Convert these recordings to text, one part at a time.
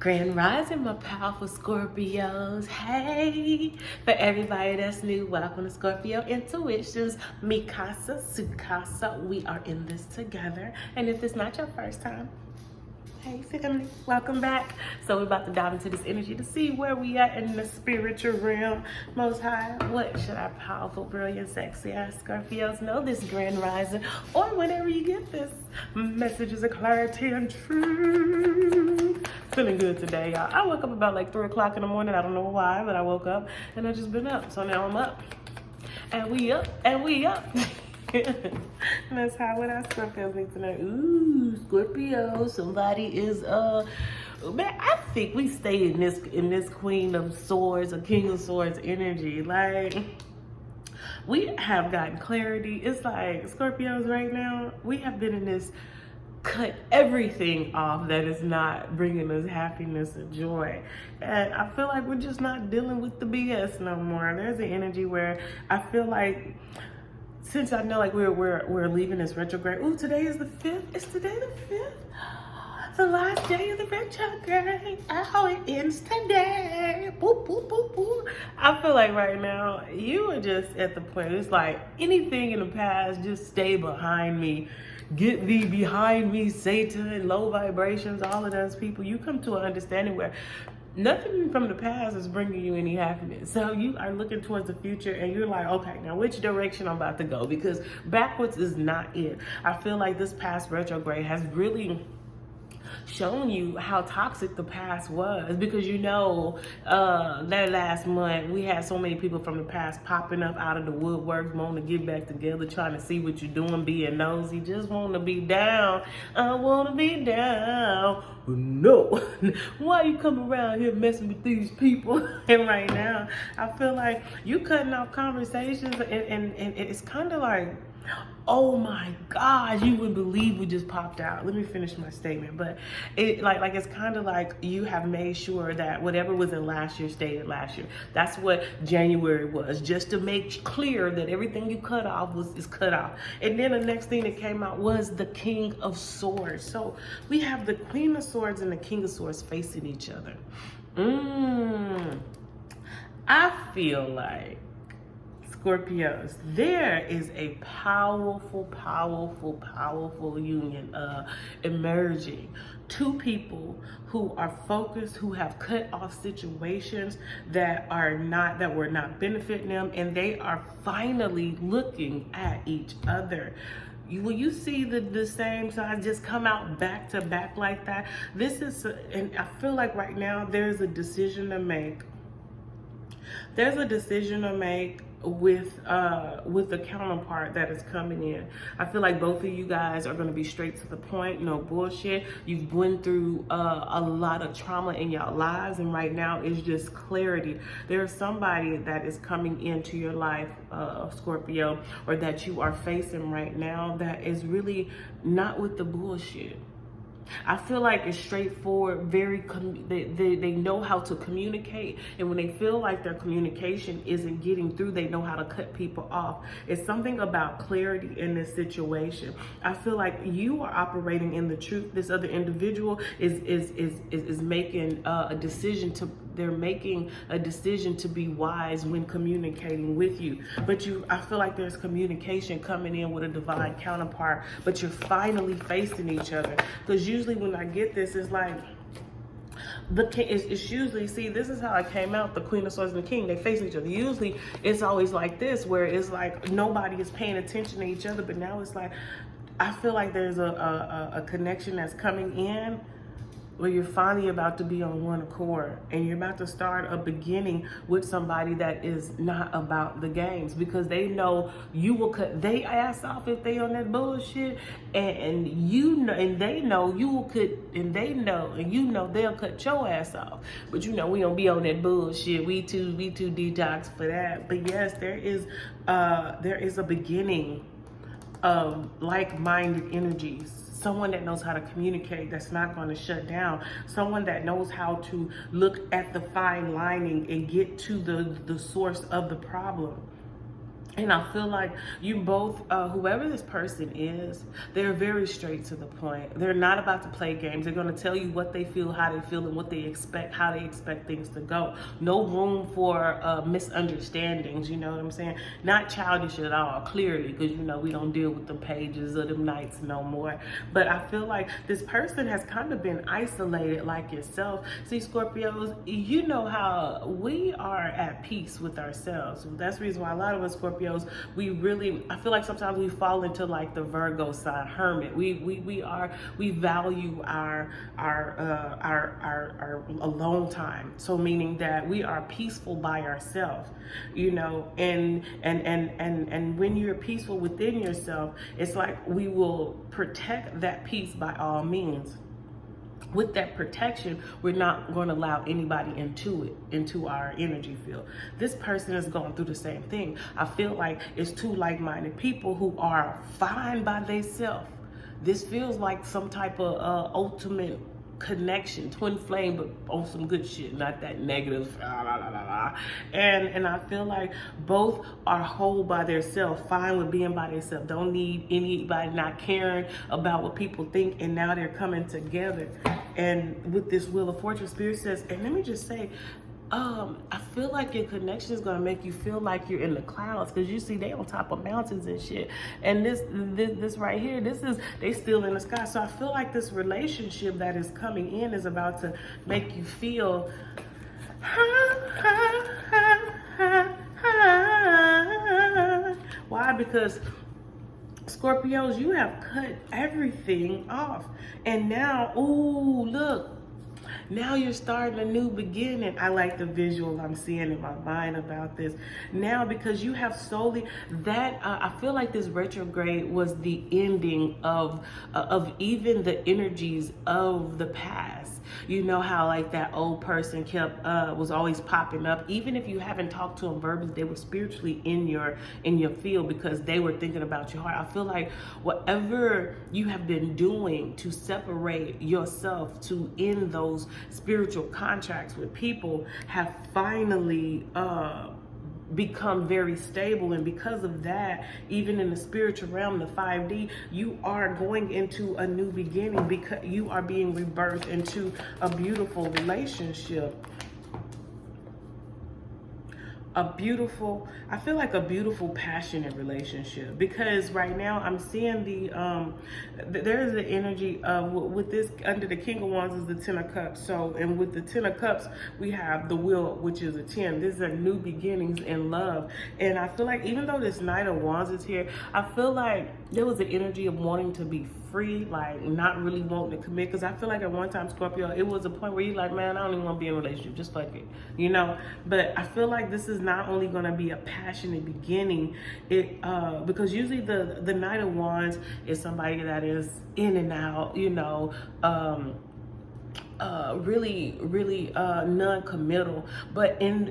Grand Rising, my powerful Scorpios. Hey, for everybody that's new, welcome to Scorpio Intuitions. Mikasa, Sukasa, we are in this together. And if it's not your first time, hey family, welcome back. So we're about to dive into this energy to see where we are in the spiritual realm. Most high, what should our powerful, brilliant, sexy ass Scorpios know this Grand Rising, or whenever you get this messages of clarity and truth. Feeling good today, y'all. I woke up about like 3 o'clock in the morning. I don't know why, but I woke up and I just been up. So now I'm up. And we up, and we up. And that's how what our Scorpios need to know. Ooh, Scorpio, somebody is man, I think we stay in this Queen of Swords or King of Swords energy. Like, we have gotten clarity. It's like Scorpios right now, we have been in this cut everything off that is not bringing us happiness and joy. And I feel like we're just not dealing with the BS no more. There's an energy where I feel like, since I know like we're leaving this retrograde. Ooh, today is the 5th. Is today the 5th? The last day of the retrograde. Oh, it ends today. Boop, boop, boop, boop. I feel like right now, you are just at the point, it's like anything in the past, just stay behind me. Get thee behind me, Satan, low vibrations, all of those people. You come to an understanding where nothing from the past is bringing you any happiness. So you are looking towards the future and you're like, okay, now which direction I'm about to go? Because backwards is not it. I feel like this past retrograde has really shown you how toxic the past was, because you know that last month we had so many people from the past popping up out of the woodworks, wanting to get back together, trying to see what you're doing, being nosy, just want to be down. I want to be down. No. Why you come around here messing with these people? And right now I feel like you cutting off conversations and it's kind of like, oh my gosh, you wouldn't believe we just popped out. Let me finish my statement. But it like it's kind of like you have made sure that whatever was in last year stayed in last year. That's what January was, just to make clear that everything you cut off is cut off. And then the next thing that came out was the King of Swords. So we have the Queen of Swords and the King of Swords facing each other. I feel like, Scorpios, there is a powerful, powerful, powerful union emerging. Two people who are focused, who have cut off situations that were not benefiting them, and they are finally looking at each other. When you see the same signs just come out back to back like that, and I feel like right now there's a decision to make. There's a decision to make with the counterpart that is coming in. I feel like both of you guys are going to be straight to the point, no bullshit. You've been through a lot of trauma in your lives, and right now it's just clarity. There's somebody that is coming into your life, Scorpio, or that you are facing right now that is really not with the bullshit. I feel like it's straightforward, they know how to communicate, and when they feel like their communication isn't getting through, they know how to cut people off. It's something about clarity in this situation. I feel like you are operating in the truth. This other individual is making a decision to be wise when communicating with you. But I feel like there's communication coming in with a divine counterpart, but you're finally facing each other. Because usually when I get this, it's like, it's usually, see, this is how it came out, the Queen of Swords and the King, they face each other. Usually it's always like this, where it's like nobody is paying attention to each other, but now it's like, I feel like there's a connection that's coming in, where you're finally about to be on one accord, and you're about to start a beginning with somebody that is not about the games, because they know you will cut their ass off if they on that bullshit, and you know, and they know you will cut, and they know, and you know they'll cut your ass off. But you know we don't be on that bullshit. We too detox for that. But yes, there is a beginning of like-minded energies. Someone that knows how to communicate, that's not going to shut down. Someone that knows how to look at the fine lining and get to the source of the problem. And I feel like you both, whoever this person is, they're very straight to the point. They're not about to play games. They're going to tell you what they feel, how they feel, and what they expect, how they expect things to go. No room for misunderstandings, you know what I'm saying? Not childish at all, clearly, because, you know, we don't deal with the pages of them nights no more. But I feel like this person has kind of been isolated like yourself. See, Scorpios, you know how we are at peace with ourselves. That's the reason why a lot of us Scorpios, we really, I feel like sometimes we fall into like the Virgo sign, hermit. We value our alone time. So meaning that we are peaceful by ourselves, you know, and when you're peaceful within yourself, it's like we will protect that peace by all means. With that protection, we're not going to allow anybody into our energy field. This person is going through the same thing. I feel like it's two like-minded people who are fine by themselves. This feels like some type of ultimate connection, twin flame, but on some good shit, not that negative. And I feel like both are whole by themselves, fine with being by themselves, don't need anybody, not caring about what people think, and now they're coming together. And with this Wheel of Fortune, Spirit says, and let me just say, I feel like your connection is gonna make you feel like you're in the clouds, because you see they on top of mountains and shit. And this right here, they still in the sky. So I feel like this relationship that is coming in is about to make you feel why? Because Scorpios, you have cut everything off. And now, ooh, look. Now you're starting a new beginning. I like the visual I'm seeing in my mind about this. Now, because you have solely that, I feel like this retrograde was the ending of even the energies of the past. You know how like that old person was always popping up. Even if you haven't talked to them verbally, they were spiritually in your field because they were thinking about your heart. I feel like whatever you have been doing to separate yourself, to end those spiritual contracts with people, have finally become very stable. And because of that, even in the spiritual realm, the 5D, you are going into a new beginning, because you are being rebirthed into a beautiful relationship. I feel like a beautiful, passionate relationship, because right now I'm seeing there is the energy of, with this, under the King of Wands is the 10 of Cups. So, and with the 10 of Cups, we have the Wheel, which is a 10. These are new beginnings in love. And I feel like even though this Knight of Wands is here, I feel like there was an energy of wanting to be free, like not really wanting to commit. Because I feel like at one time, Scorpio, it was a point where you're like, man, I don't even want to be in a relationship, just fuck it, you know. But I feel like this is not only going to be a passionate beginning, because usually the Knight of Wands is somebody that is in and out, you know, really non-committal. But in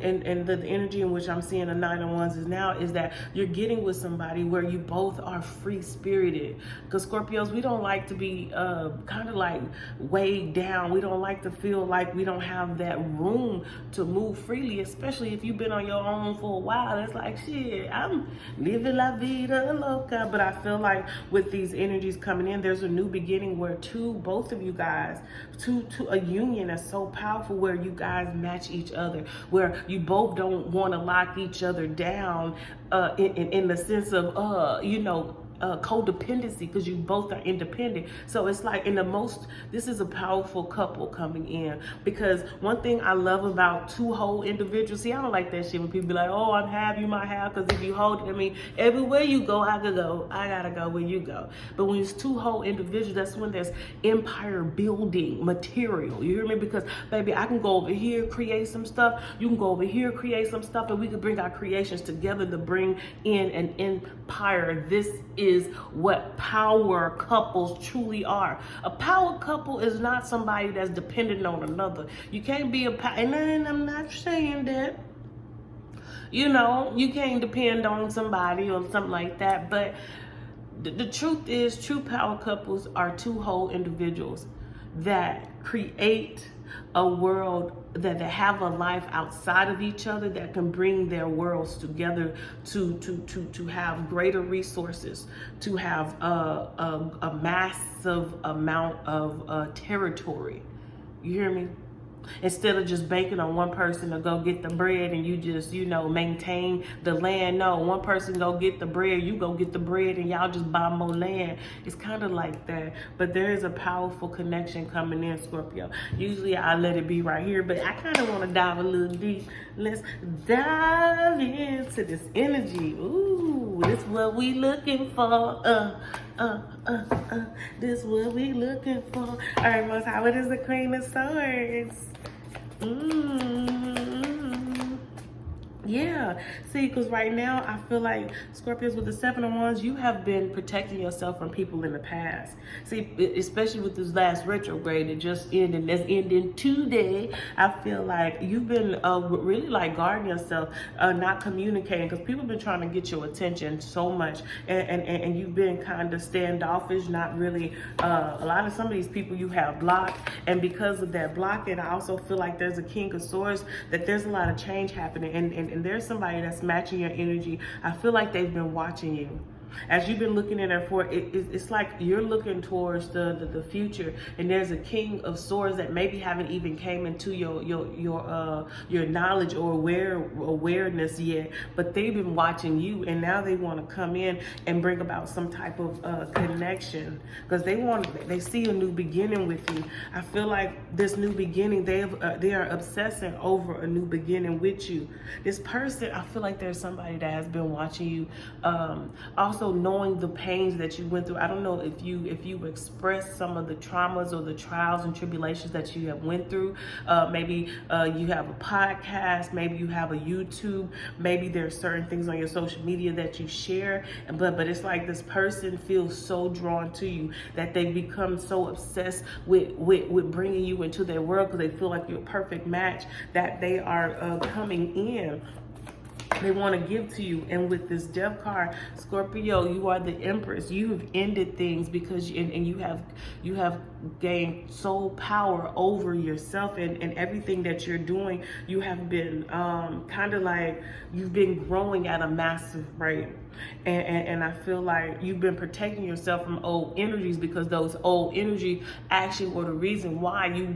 the energy in which I'm seeing the Nine of Wands is now, is that you're getting with somebody where you both are free-spirited. Because Scorpios, we don't like to be kind of like weighed down. We don't like to feel like we don't have that room to move freely, especially if you've been on your own for a while. It's like, shit, I'm living la vida loca. But I feel like with these energies coming in, there's a new beginning where both of you guys, a union that's so powerful, where you guys match each other, where you both don't want to lock each other down in the sense of you know, codependency, because you both are independent. So it's like this is a powerful couple coming in. Because one thing I love about two whole individuals, see, I don't like that shit when people be like, oh, I'm half, you my half, because if you hold it, I mean, everywhere you go, I gotta go where you go. But when it's two whole individuals, that's when there's empire building material, you hear me? Because baby, I can go over here, create some stuff, you can go over here, create some stuff, and we can bring our creations together to bring in an empire. This is what power couples truly are. A power couple is not somebody that's dependent on another. You can't be and I'm not saying that, you know, you can't depend on somebody or something like that, but the truth is, true power couples are two whole individuals that create a world that have a life outside of each other that can bring their worlds together to have greater resources, to have a massive amount of territory. You hear me? Instead of just banking on one person to go get the bread and you just, maintain the land. No, one person go get the bread, you go get the bread, and y'all just buy more land. It's kind of like that. But there is a powerful connection coming in, Scorpio. Usually I let it be right here, but I kind of want to dive a little deep. Let's dive into this energy. Ooh, this what we looking for. This what we looking for. All right, Most High, what is the Queen of Swords? Yeah, see, because right now I feel like Scorpios with the Seven of Wands, you have been protecting yourself from people in the past. See, especially with this last retrograde that just ended, that's ending today. I feel like you've been really like guarding yourself, not communicating, because people have been trying to get your attention so much, and you've been kind of standoffish, not really. A lot of some of these people you have blocked, and because of that blocking, I also feel like there's a King of Swords, that there's a lot of change happening, and there's somebody that's matching your energy. I feel like they've been watching you. As you've been looking at her for it's like you're looking towards the future, and there's a King of Swords that maybe haven't even came into your knowledge or awareness yet, but they've been watching you, and now they want to come in and bring about some type of connection, because they see a new beginning with you. I feel like this new beginning, they are obsessing over a new beginning with you. This person, I feel like there's somebody that has been watching you. Also knowing the pains that you went through. I don't know if you express some of the traumas or the trials and tribulations that you have went through. Maybe you have a podcast, maybe you have a YouTube, maybe there's certain things on your social media that you share, but it's like this person feels so drawn to you that they become so obsessed with bringing you into their world, because they feel like you're a perfect match, that they are coming in. They want to give to you. And with this Death card, Scorpio, you are the Empress. You have ended things because you have gained sole power over yourself, and everything that you're doing, you have been kind of like you've been growing at a massive rate. And I feel like you've been protecting yourself from old energies, because those old energy actually were the reason why you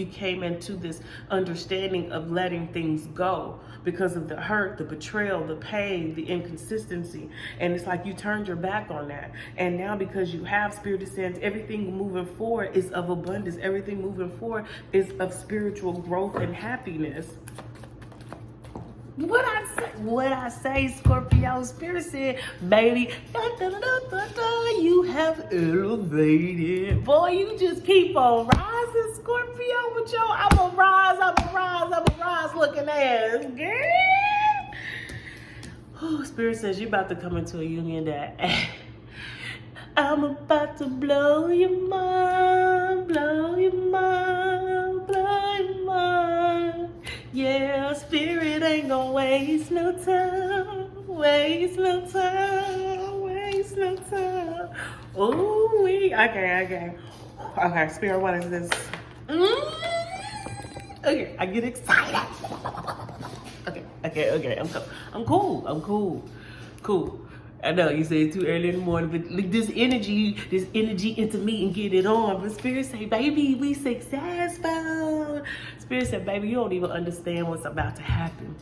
came into this understanding of letting things go, because of the hurt, the betrayal, the pain, the inconsistency. And it's like you turned your back on that. And now, because you have Spirit Ascends, everything moving forward is of abundance. Everything moving forward is of spiritual growth and happiness. What I say, Scorpio, Spirit said, baby, you have elevated. Boy, you just keep on rising, Scorpio, with your I'm a rise looking ass, girl. Oh, Spirit says you about to come into a union that I'm about to blow your mind, blow your mind, blow your mind. Yeah, Spirit ain't gonna waste no time, waste no time, waste no time. Ooh, okay, Spirit, what is this? Okay, I get excited. Okay, I'm cool. I know you say it too early in the morning, but look, this energy into me and get it on. But Spirit say, baby, we successful. Spirit said, baby, you don't even understand what's about to happen.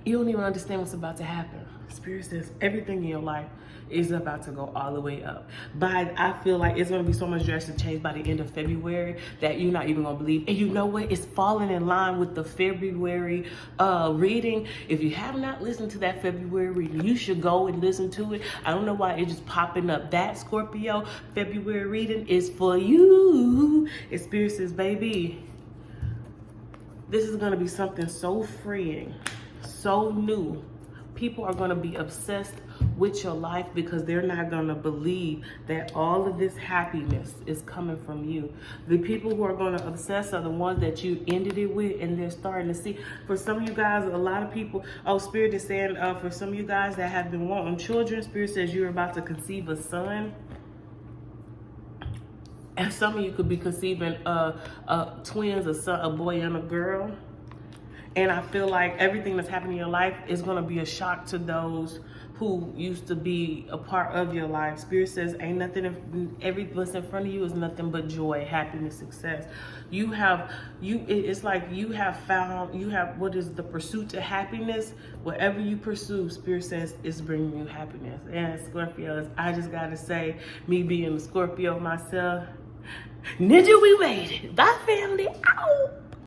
You don't even understand what's about to happen. Spirit says everything in your life is about to go all the way up. But I feel like it's going to be so much drastic change by the end of February that you're not even going to believe. And you know what? It's falling in line with the February reading. If you have not listened to that February reading, you should go and listen to it. I don't know why it's just popping up. That Scorpio February reading is for you. And Spirit says, baby, this is going to be something so freeing, so new. People are going to be obsessed with your life because they're not going to believe that all of this happiness is coming from you. The people who are going to obsess are the ones that you ended it with, and they're starting to see. For some of you guys, a lot of people, Spirit is saying, for some of you guys that have been wanting children, Spirit says you're about to conceive a son. And some of you could be conceiving twins, a boy and a girl. And I feel like everything that's happening in your life is going to be a shock to those who used to be a part of your life. Spirit says, ain't nothing, every what's in front of you is nothing but joy, happiness, success. It's like you have what is the pursuit to happiness? Whatever you pursue, Spirit says is bringing you happiness. And Scorpios, I just got to say, me being a Scorpio myself, Ninja, we made it. Bye, family. Ow!